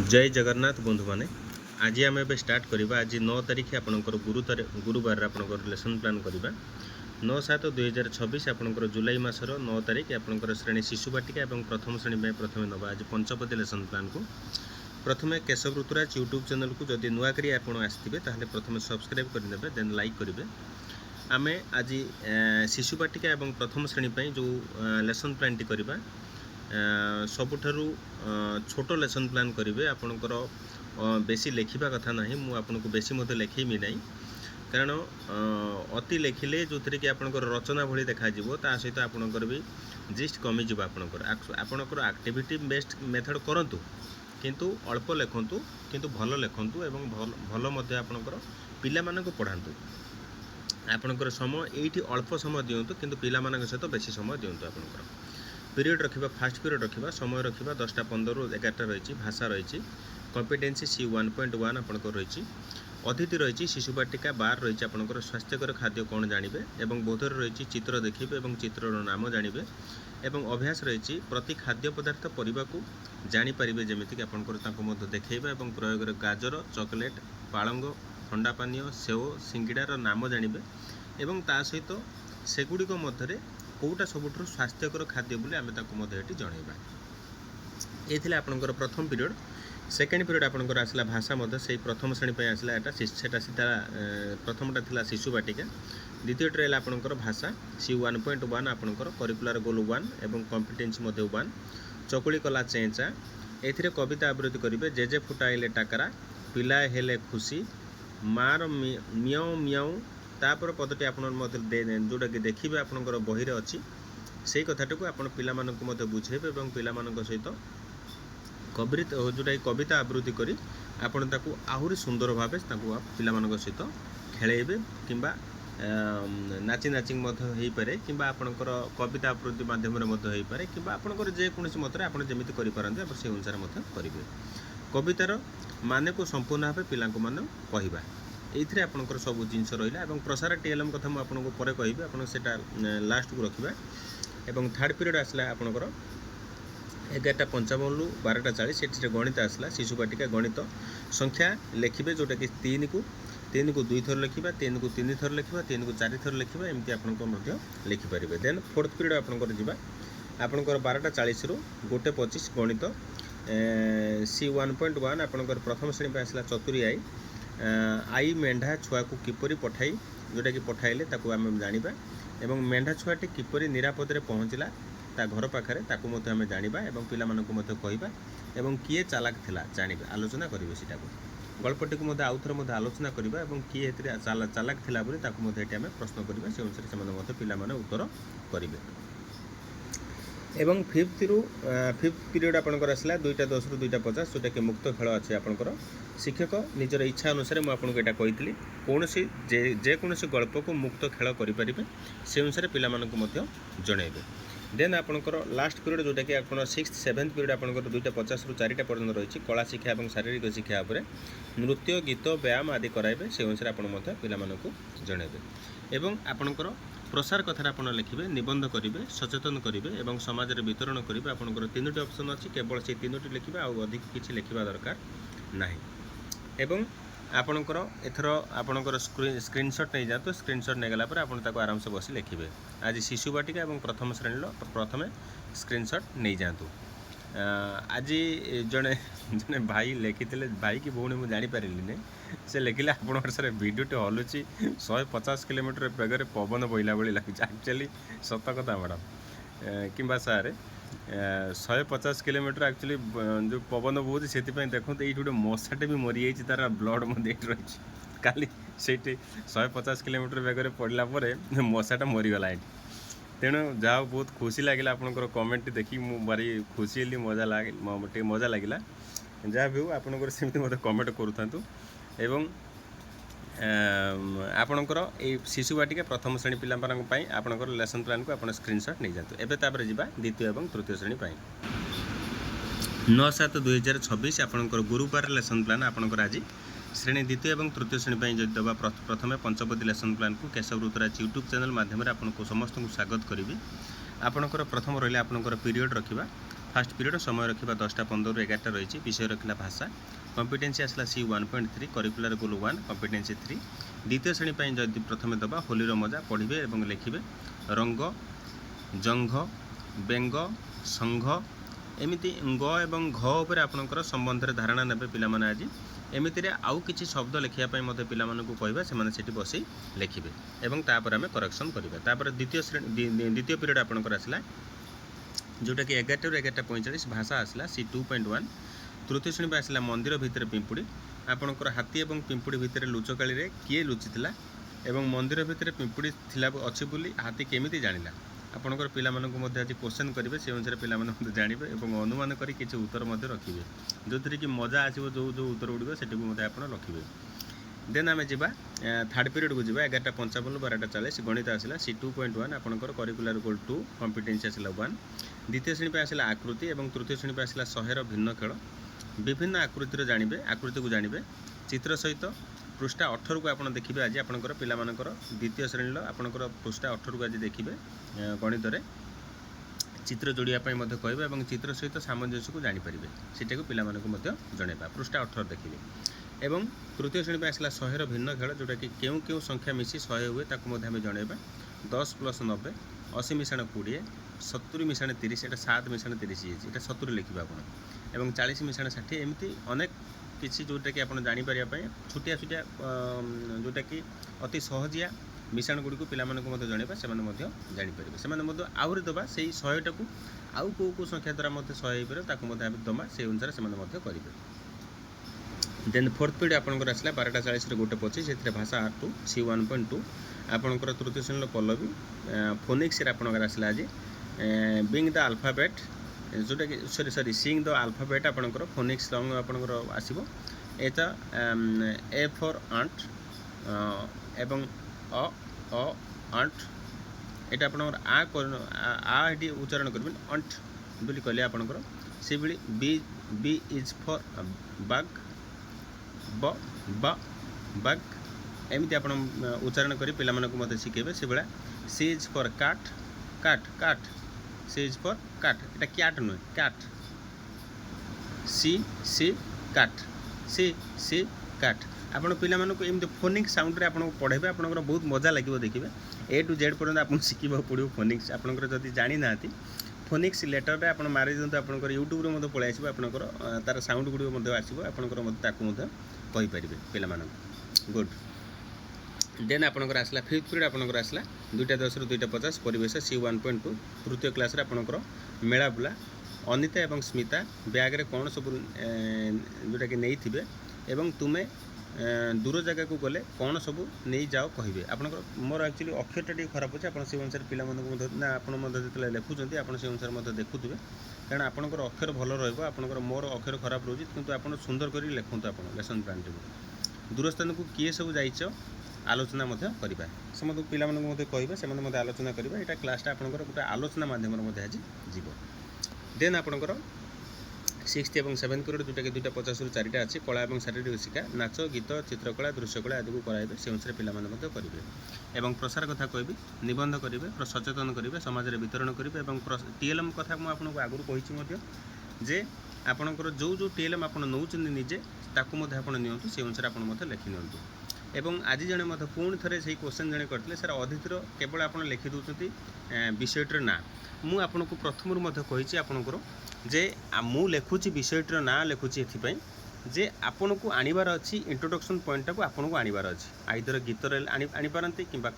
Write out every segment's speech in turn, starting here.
जय जगन्नाथ बंधु माने आज आम ए स्टार्ट करवा आज 9 तारीख आपंकर गुरुवार आपंकर लेसन प्लान करवा 9/7/2026 आपंकर जुलाई मासर 9 तारीख आपंकर श्रेणी शिशु बाटिका और प्रथम श्रेणी में प्रथम नवा आज पंचपदी लेसन प्लान को प्रथम केशव ऋतुराज यूट्यूब चैनल को जदि नुआ करी आपन आसथिबे ताहले प्रथम सब्सक्राइब करनेबे देन लाइक करेंगे। आमे आज शिशु बाटिका और प्रथम श्रेणी पर जो लेसन प्लान टी करवा सबुठारु छोट लेसन प्लान करेंगे आपणकर बेसी लेखिबा कथा नहीं मु आपनको बेसी मते लेखेमी नहीं कारण अति लेखिले जो थी कि आपणकर रचना भली देखा ता सहित आपणकर भी जिस्ट कमी जीव आपणकर एक्टिविटी बेस्ड मेथड करंतु किंतु अल्प लेखंतु किंतु भल लेखंतु एवं भल मध्य आपणकर पिला मानक पढ़ांतु आपणकर समय एठी अल्प समय दियंतु किंतु पिला मानक सहित बेसी समय दियंतु आपणकर पीरियड रखा फास्ट पीरियड रखा समय रखा 10टा 15 11टा रही भाषा रही कॉम्पिटेंसी C1.1 आपंकर रही अतिथि रही शिशु बाटिका 12 रही आपंकर स्वास्थ्यकर खाद्य कौन जानवे और 14 रही चित्र देखिए और चित्र नाम जानवे एवं अभ्यास रही प्रति खाद्य पदार्थ परिवा को जानीपर जमीक आपंकर देखा और प्रयोग गाजर चॉकलेट पालंग ठंडा पानीय सेव सिंगिड़ार नाम जानवे और ता सहित सेगुड़िक मध्य कौटा सबुठ स्वास्थ्यकर खाद्य बोली आम ये जनइबा ये आपंकर प्रथम पीरियड सेकेंड पीरियड आपंकर आसला भाषा से प्रथम श्रेणी पर आसला एटा सीधा प्रथमटा थिला शिशु बाटिका द्वितीयटा है आपंकर भाषा C1.1 आपंकर करिकुलर गोल 1 एवं कॉम्पिटेंसी 1 चकुली कला चेंचा ए कविता आवृत्ति करेंगे जेजे फुटाइले टाकरा पिला हेले खुशी मार मियाँ मियाँ तापर पदटी आप जोटा कि देखिए आपंकर बही अच्छी से कथाटी को आप पाला बुझेबे और पिला सहित जोटा कविता आवृत्ति करी आपन ताकू आहुरी सुंदर भाव पिला सहित खेलेबे किंबा नाची नाची हो पारे कि आपणकर कविता आवृत्ति माध्यम हो पारे कि आपणकर जेकोसी मत आप जमी करेंगे से अनुसार करेंगे कवितार माने को संपूर्ण भाव पिला कहवा ये आपंकर सब जिनस रहा और प्रसार TLM कथा मुझे पर कहि आपटा लास्ट को रखा और थर्ड पीरियड आसला आपंकर 11:55 12:40 से गणित आसला शिशु बाटिका गणित संख्या लिखिए जोटा कि 3 को 2 थर लिखा 3 को 3 थर लिखा 3 को 4 थर लिखा एमती आप लिखिपारे। देन फोर्थ पीरियड आपंकर जावा आपंकर 12:40 रु 1:25 गणित C1.1 आपंकर प्रथम श्रेणी पर आसला चतुरी आई मेढ़ा छुआ को किपरि पठाई जोटा कि पठाइले ताकू आम जानिबा एवं मेढ़ा छुआटी किपरि निरापद रे पहुँचला ता घर पाखरे ताकू मते आम जानिबा एवं पिला मानकु मते कहबा एवं किए चालाक थिला जानिबा आलोचना करिवे सेटाको गल्पटी को मते आउथर मते आलोचना करिबा एवं किए एतरे चालाक थिला बोली ताकू मते एटी आम प्रश्न करिबा से अनुसार से मते पिला माने उत्तर करिवे। एवं फिफ्थ पीरियड आपंकर आसला 2:10 रु 2:50 जोटा कि मुक्त खेल अच्छे आपंकर शिक्षक निजर इच्छा अनुसार मुझे यहाँ कही कौन जेकोसी गल्प को मुक्त खेल करें से अनुसार पिला जनइबे। देन आपंकर लास्ट पीरियड जोटा कि आप 6th 7th पीरियड आपंकर 2:50 रु 4टा पर्यटन रही कला शिक्षा और शारीरिक शिक्षा उपर नृत्य गीत व्यायाम आदि कराइबे से अनुसार आप पिला जनइबे एवं आपंकर प्रसार कथा आप लिखे निबंध करेंगे सचेतन करेंगे और समाज में वितरण करेंगे आपंकर 3टी ऑप्शन अच्छी केवल से 3टी लिखा आउ अधिक किसी लिखा दरकार नहीं एवं आपणकर एथर आपणकर स्क्रीनशॉट नहीं जातु स्क्रीनशॉट नहीं गला पर आप आराम से बसी लिखे आज शिशु बाटिका और प्रथम श्रेणी प्रथम स्क्रीनशॉट नहीं जातु आज जड़े जड़े भाई लिखी भाई कि भौणी मुझे जापारि नहीं से लिखिले आप सर भिडियोटे हलुची 150 किलोमीटर बेगर पवन बहला भाई लगे एक्चुअली सत कथा मैडम कि सारे 150 किलोमीटर एक्चुअली जो पवन बहुत से देखो ये गोटे मशाटे भी मरी जाइए तार ब्लड मध्य रही काली से 150 किलोमीटर बेगर पड़ला मशाटा मरीगला ये तेणु जहाँ बहुत खुशी लगे आपंकर कमेंट देखी भारी खुशी हेली मजा लगे जहाँ भी हो आपंकर सेमती मत कमेंट करूँ एवं आपणकर ये शिशु बाटिका प्रथम श्रेणी पिलांपाई आपणकर लेसन प्लान को आप स्क्रीनशॉट नहीं जातु एबे तापर जिबा द्वितीय और तृतीय श्रेणी 9/7/2026 आपणकर गुरुवार लेसन प्लान आपणकर आज श्रेणी द्वितीय और तृतीय श्रेणी जो दबा प्रथम पंचपदी लेसन प्लान को केशव ऋतुराज यूट्यूब चैनल माध्यम आपको समस्त स्वागत करी आपणकर प्रथम रहा आपणकर पीरियड रखा फास्ट पीरियड समय रखा 10टा 15 ରୁ 11ଟା रही विषय रखा भाषा कॉम्पिटेंसी आसला सी 1.3 करिकुलर गोल 1 कॉम्पिटेंसी 3 द्वितीय श्रेणी जदि प्रथम दबा होलीर मजा पढ़े और लिखे रंग जंघ बेंग संघ एमती ग एवं घ उपर आपणकर संबंध में धारणा ने पिलाने आज एमती आउ किसी शब्द लिखापी मत पिलाମାନଙ୍କୁ कहवा से बसई लिखे और तापर आम करेक्शन करवा द्वितीय पीरियड आपणकर आसला जोटा कि 11 ରୁ 11:45 भाषा आसला सी 2.1 तृतीय श्रेणी आसला मंदिर भितर पिंपुड़ी आपणकर हाथी और पिंपुड़ी भितर लुचकाली किए लुचिला एवं मंदिर भितर पिंपुड़ी थिला अच्छी बोली हाथी केमिति जानिला आपणकर पिलाମାନଙ୍କୁ ମଧ୍ୟ आज क्वेश्चन करेंगे से अनुसार पिलाମାନେ जानवे और अनुमान करी किसी उत्तर रखिए जो थी कि मजा आसो जो जो उत्तर गुड़िक से आप रखिए देन आम जा थर्ड पीरियड को जावा 11:55 ରୁ 12:40 गणित आसला सी 2.1 आपणकर करिकुलर गोल 2 कॉम्पिटेंसी आसला 1 द्वितीय श्रेणी आसला आकृति और तृतीय श्रेणी आसला शहेर भिन्न खेल विभिन्न आकृतिर जानवे आकृति को जानवे चित्र सहित पृष्ठा 18 को आप देखिए आज आपंकर पिलाମାନଙ୍କର द्वितीय श्रेणी आपंकर पृष्ठा 18 को आज देखिए गणित में चित्र जोड़ापी कहबे और चित्र सहित सामंजस्य को जानीपारे सीटा को पिलाମାନଙ୍କୁ जनइबा पृष्ठा 18 देखिए एवं तृतीय श्रेणी आसला शहेर भिन्न खेल जोटा कि क्यों क्यों संख्या मिसी 100 हुए ताकू जनइबा 10 + 90 80 मिशाण 20 70 मिशाण 30 एटा 7 मिशाण 30 ये 70 लिखा आप एवं 40 मिशाण 60 एमती अनेक किसी जोटा कि आप जानीपर छुटिया छुटिया जोटा कि अति सहजिया मिशाण गुड़ी को पिलाମାନଙ୍କୁ जनइबा से जानीपारे से आहरी दबा से 100टा को आउ कौ संख्या द्वारा 100 होपारे दमा से अनुसार से करेंगे देन फोर्थ पीरियड आपंकर आसला 12:40 ରୁ 1:25 से भाषा R2 सी 1.2 आपंकर तृतीय श्रेणी पल्लवी फोनिक्स आपंकर आसला आज बिंग द अल्फाबेट जोटा कि सॉरी सीइंग द अल्फाबेट आपंकर फोनिक्स लॉन्ग आपंकर आसीबो एटा ए फॉर आंट एवं अ आंट एटा आपंकर आ एटी उच्चारण करबे अंट बोली कहले आपंकर से बेली बी इज फॉर बाग ब ब बग एमती आप उच्चारण करी पिलाମାନଙ୍କୁ मते शिखेबे से बेला सी इज फॉर काट काट काट सी इज फॉर काट एटा क्याट नुहे काट सी काट सी काट आपण पिलाମାନଙ୍କୁ एमती फोनिक्स साउंड रे आपण पढ़ेबे आपनकर बहुत मजा लागिवो देखिबे ए टू जेड पर्यंत आपण शिखिबा पड़ियो फोनिक्स आपनकर जदि जानि नाथि फोनिक्स लेटर रे आपण मारि दियंतु आपनकर यूट्यूब रे मते पळै आसीबो आपनकर तार साउंड गुडी मते आसीबो आपनकर मते ताकू मते कहि परिबे पिलाମାନଙ୍କୁ गुड देन आपनकर आसला फिफ्थ पीरियड आपनकर आसला 2:10 ରୁ 2:50 परिवेश सी 1.2 तृतीय क्लास रे आपनकर मेला बुला अनिता एवं स्मिता बैग रे कौन सब जोटा कि नहीं थिबे एवं तुमे दूर जगह को गले कौन सब नहीं जाओ कहे आपंकर मोर एक्चुअली अक्षरटा टी खराब अच्छे आप से अनुसार पिला आपत लिखुच्च आप से अनुसार देखुए कारण आपंकर अक्षर भल रहा मोर अक्षर खराब रोचे किंतु आप सुंदर कर लिखुँ आप लेसन प्लान टी दूर स्थान को किए सब जाइच आलोचना करवा समस्त पिला कहे से आलोचना करवा यहाँ क्लासटा आपंकर गोटे आलोचना मध्यम आज जीव देन आपंकर 6th और 7th पीरियड जोटा कि 2:50 ରୁ 4ଟା अच्छी कला और शारीरिक शिक्षा नाच गीत चित्रकला दृश्यकला आदि को कराइबे से अनुसार पिलाମାନେ करेंगे एवं प्रसार कथा कहबी निबंध करेंगे सचेतन करेंगे समाज में वितरण करेंगे और टीएलएम कथा मुझे आगुरी कही जे आपणकर जो जो टीएलएम आप नौचंदी निजे ताकू आप नियंतु से अनुसार आप लिखि नियंतु एवं आज जड़े मत पुणी थे से क्वेश्चन जड़े करते सर अतिथिर केवल आप लिखि दौरान विषयटर ना मुझे आपको प्रथम कही आपंकर जे मु लिखुची विषयटर ना लिखुची एथिपाई जे आपन को आनिबार अच्छी इंट्रोडक्शन पॉइंट को आपन को आनिबार अच्छी आइदर गीत आनी पारंती किंबा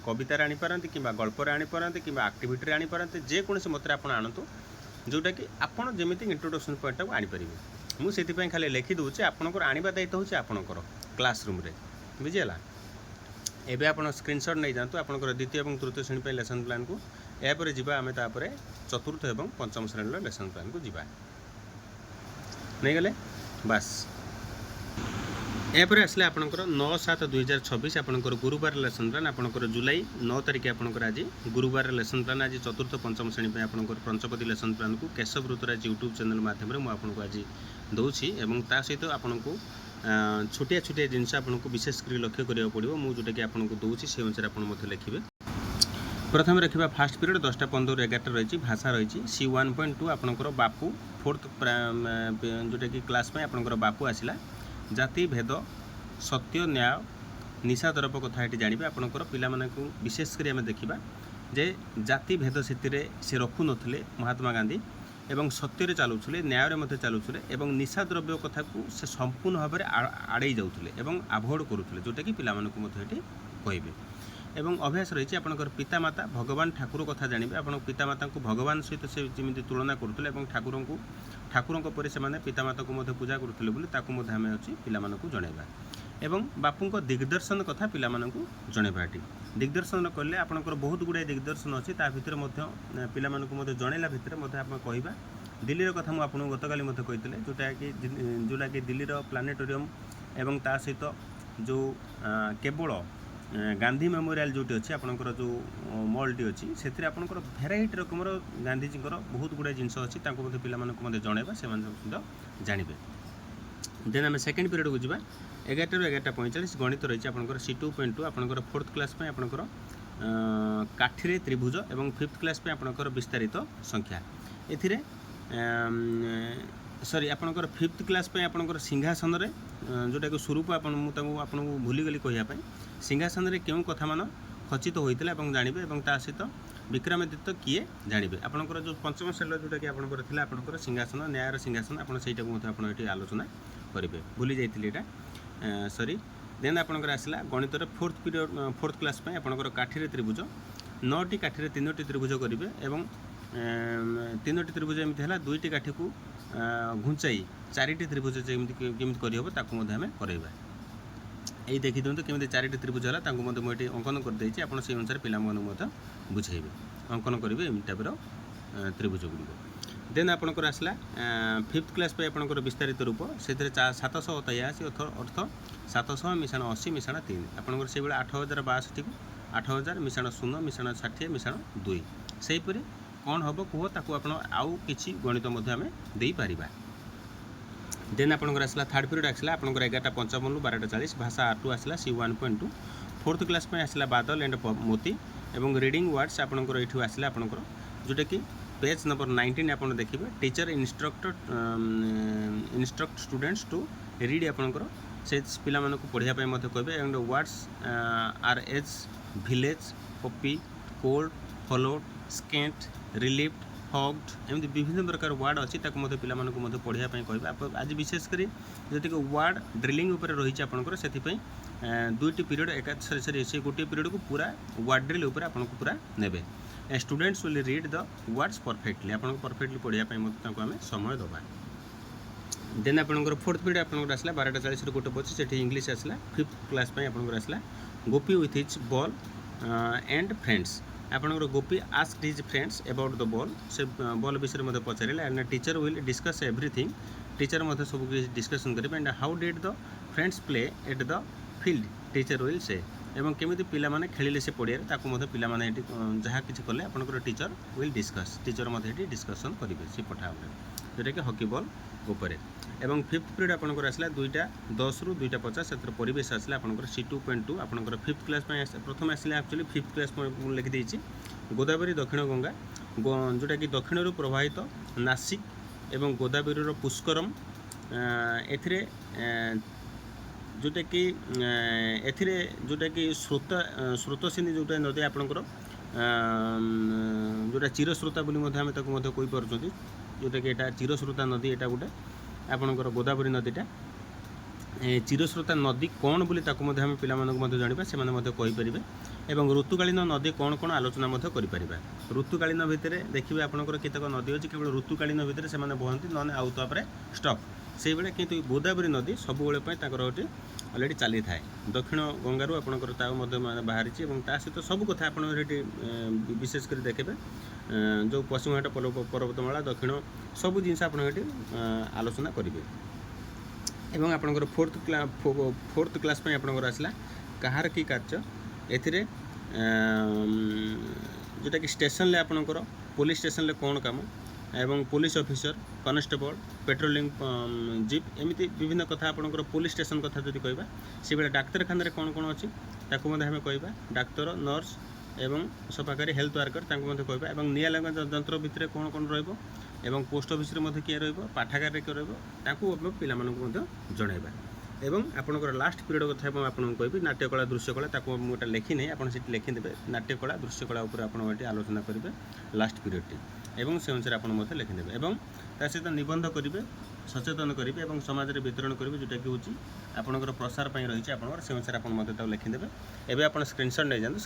कवितार आनी पारंती किंबा गल्पर आनी पारंती किंबा एक्टिविटी आनी पारंती जे कोनोसी मत आप आणतु जोटा कि आपन जेमिति इंट्रोडक्शन पॉइंट को आनी परिबे मु सेति पई खाली लिखि दोचे आपनकर आनिबा दायित्व होचे आपनकर क्लासरूम रे बुझिला एबे आपन स्क्रीनशॉट नै जानतु आपनकर द्वितीय और तृतीय श्रेणी पे लेसन प्लान को यापर जीवा आमे तापरे चतुर्थ और पंचम श्रेणी लेसन प्लान को जीवा नहीं गले बास यापर आसले आपनकर 9/7/2026 आपनकर गुरुवार लेसन प्लान आपनकर जुलाई 9 तारिख आपनकर आज गुरुवार लेसन प्लान आज चतुर्थ पंचम श्रेणी पे आपनकर पंचपदी लेसन प्लान को केशव ऋतुराज यूट्यूब चैनल माध्यम मु आपनको आज दौची एवं ता सहित आपनको छोटिया छोटिया जिनस आपको विशेष कर लक्ष्य करा पड़ो मुझे जोटा कि आपको दूसरी से अनुसार आप लिखे प्रथम रखा फास्ट पीरियड 10टा 15 11 रही भाषा रही सी 1.2 आपंकर बापू फोर्थ जोटा कि क्लास में आपंकर बापू आसला जाति भेद सत्य न्याय निशा द्रव्य कथा ये जानवे आपंकर पिला विशेषकर आम देखा जे जाति भेद से रखु नथिले महात्मा गांधी एवं सत्य चलुले न्याय चलुले एवं निशा द्रव्य कथा को से संपूर्ण भाव में आड़े जाऊे और आभोड करुले जोटा कि पिला कहे एवं अभ्यास रही आपंकर पितामाता भगवान ठाकुर कथा जानवे आप पितामाता को भगवान सहित से जमी तुलना करुले ठाकुरों पर से पितामाता को पूजा करुले आम अच्छी पिला जनइबा एवं बापू दिग्दर्शन कथा पिला जनइबा ये दिग्दर्शन कले आपंकर बहुत गुड़ाए दिग्दर्शन अच्छी भितर पिला जनइला भितर आप कहवा दिल्लीर कथा मुझे गतकाली कही जोटा कि दिल्लीर प्लानेटोरियम एवं ता सहित जो केवल गांधी मेमोरियल जोटी अच्छी आपंकर जो मॉलटी अच्छी से आपंकर भेराइटी रकम गांधीजी बहुत गुड़ाए जिनस अच्छी पिला जनइबा से जानवे देन आम सेकेंड पीरियड को जावा 11 ରୁ 11:45 गणित रही आपंकर सी 2.2 आपंकर फोर्थ क्लास में आपंकर काठीरे त्रिभुज एवं फिफ्थ क्लास में आपंकर विस्तारित संख्या एथिरे सॉरी आपंकर फिफ्थ क्लास में आपंकर सिंहासन रे जोटा कि स्वरूप आपको भूलीगली कहवाई सिंहासन रे क्यों कथा मान खचित होता है जानवे और ता सहित विक्रमादित्य किए जानवे आपंकर जो पंचम श्रेणी जोटा कि आपंकर थिला आपंकर सिंहासन न्यायर सिंहासन आप आलोचना करेंगे भूली जाइए सॉरी देन आपंकर आसला गणित फोर्थ क्लास में आपंकर काठीरे त्रिभुज 9टी काठीरे 3टी त्रिभुज करेंगे और 3टी त्रिभुज एमती है 2टी काठी को घुंचाई 4टी त्रिभुज केमी करहब ताकू आम करवा यही देखी दिखाँ केमी 4टी त्रिभुज है मुझे अंकन करदे आप से अनुसार पिला बुझेबे अंकन करेंगे एम टाइप त्रिभुज गुड़िक देन आपंकर आसला फिफ्थ क्लास पे आपंकर विस्तारित रूप से 783 अर्थ 700 मिशाण 80 मिशाण 3 आपंकर से 8062 को 8000 मिशाण 0 मिशाण 60 मिशाण 2 सेहीपरि कौन हम कह ताकू आप आउ किसी गणित आम दे पारिबा देन आपंकर आसला थर्ड पीरियड आसला आपंकर 11:55 ରୁ 12:40 भाषा R2 आसला सी 1.2 फोर्थ क्लास में आसला बादल एंड मोती एवं रीडिंग वर्ड्स आपंकर ये आसला आपंकर जोटा कि पेज नंबर 19 आप देखिए teacher instruct students to read आपंकर से पिला को पढ़ाई कहे and words are as village copy cold followed scent relieved hugged एमती विभिन्न प्रकार वार्ड अच्छी पिला पढ़ाई कहे आज विशेषकर जी वार्ड ड्रिलिंग उपर रही आपंकर से 2टी पीरियड एक सरी से गोटे पीरियड को पूरा वार्ड ड्रिल उपर आपको पूरा नेबे students will read the words perfectly आपको परफेक्टली पढ़ाई आम समय दबा देन आपंकर फोर्थ पीरियड आपंकर आसला 12:40 ରୁ 1:25 से इंग्लिश आसला फिफ्थ क्लास आपंकर आसला Gopi with his ball and friends आपंकर Gopi asked his friends about the ball से बॉल विषय में पचारे and teacher will discuss everything teacher सब किसी डिस्कसन करेंगे and how did the friends play at the field teacher will say एवं केमी पिला खेलिले से पड़िया पिला जहाँ किसी कले आपंकर teacher will discuss teacher discussion करेंगे से पठा जोटा कि हॉकी बॉल उपर एवं फिफ्थ पीरियड आपंकर आसला 2:10 ରୁ 2:50 से परिवेश आसला आपंकर सी 2.2 आपंकर फिफ्थ क्लास में प्रथम आसला एक्चुअली फिफ्थ क्लास में लिखिदे गोदावरी दक्षिण गंगा जोटा कि दक्षिण प्रवाहित नासिक एवं गोदावरी पुष्करम एथिरे जोटा कि जोटा कि स्रोतसिनी जोटा नदी आपंकर जोटा चिरस्रोता बोली आम कहीपी जोटा कि यहाँ चिरस्रोता नदी यहाँ गोटे आपंकर गोदावरी नदीटा चिरस्रोता नदी कौन बोली आम पिला जानवा से कहींपारे एवं ऋतुकालीन नदी कौन कौन आलोचना करें ऋतुकालीन भितर देखिए आपंकर केतक नदी अच्छी केवल ऋतुकालीन भितर से बहती ना आउ तापर स्टॉप से भाई किंतु गोदावरी नदी सब गोटे अलरेडी चली थाए दक्षिण गंगारू आपंकर बाहरी सहित सब कथा आप विशेषकर देखिए जो पश्चिमघाट पर्वतमाला दक्षिण सब जिनस आप आलोचना करेंगे एवं आपंकर फोर्थ क्लास में आपंकर आसला कहार की कार्य एथिरे जोटा कि स्टेशन ले आपंकर पुलिस स्टेशन ले कौन काम एवं police officer constable patrolling jeep एमती विभिन्न कथा आपंकर पुलिस स्टेशन कथा जब कहवा से भाई डाक्तखाना कौन कौन अच्छी ताकू आम कहवा डाक्तर नर्स ଏବଂ ସଫାକାରୀ ହେଲ୍ଥ ୱାର୍କର ତାଙ୍କୁ ମଧ୍ୟ କହିବା ଏବଂ ନିଆଁ ଲଗା ଯନ୍ତ୍ର ଭିତରେ କ'ଣ କ'ଣ ରହିବ ଏବଂ ପୋଷ୍ଟ ଅଫିସରେ ମଧ୍ୟ କିଏ ରହିବ, ପାଠାଗାରରେ କିଏ ରହିବ, ତାଙ୍କୁ ପିଲାମାନଙ୍କୁ ମଧ୍ୟ ଜଣାଇବା। ଏବଂ ଆପଣଙ୍କର ଲାଷ୍ଟ ପିରିୟଡ଼ କଥା ମୁଁ ଆପଣଙ୍କୁ କହିବି ନାଟ୍ୟକଳା ଦୃଶ୍ୟକଳା, ତାକୁ ମୁଁ ଏଇଟା ଲେଖିନେଇ, ଆପଣ ସେଠି ଲେଖିଦେବେ ନାଟ୍ୟକଳା ଦୃଶ୍ୟକଳା ଉପରେ ଆପଣ ଏଠି ଆଲୋଚନା କରିବେ ଲାଷ୍ଟ ପିରିୟଡ଼ଟି ଏବଂ ସେ ଅନୁସାରେ ଆପଣ ମଧ୍ୟ ଲେଖିଦେବେ ଏବଂ ତା ସହିତ ନିବନ୍ଧ କରିବେ, ସଚେତନ କରିବେ ଏବଂ ସମାଜରେ ବିତରଣ କରିବେ, ଯେଉଁଟାକି ହେଉଛି ଆପଣଙ୍କର ପ୍ରସାର ପାଇଁ ରହିଛି ଆପଣଙ୍କର, ସେ ଅନୁସାରେ ଆପଣ ମଧ୍ୟ ତାକୁ ଲେଖିଦେବେ। ଏବେ ଆପଣ ସ୍କ୍ରିନଶଟ୍ ନେଇଯାଆନ୍ତୁ।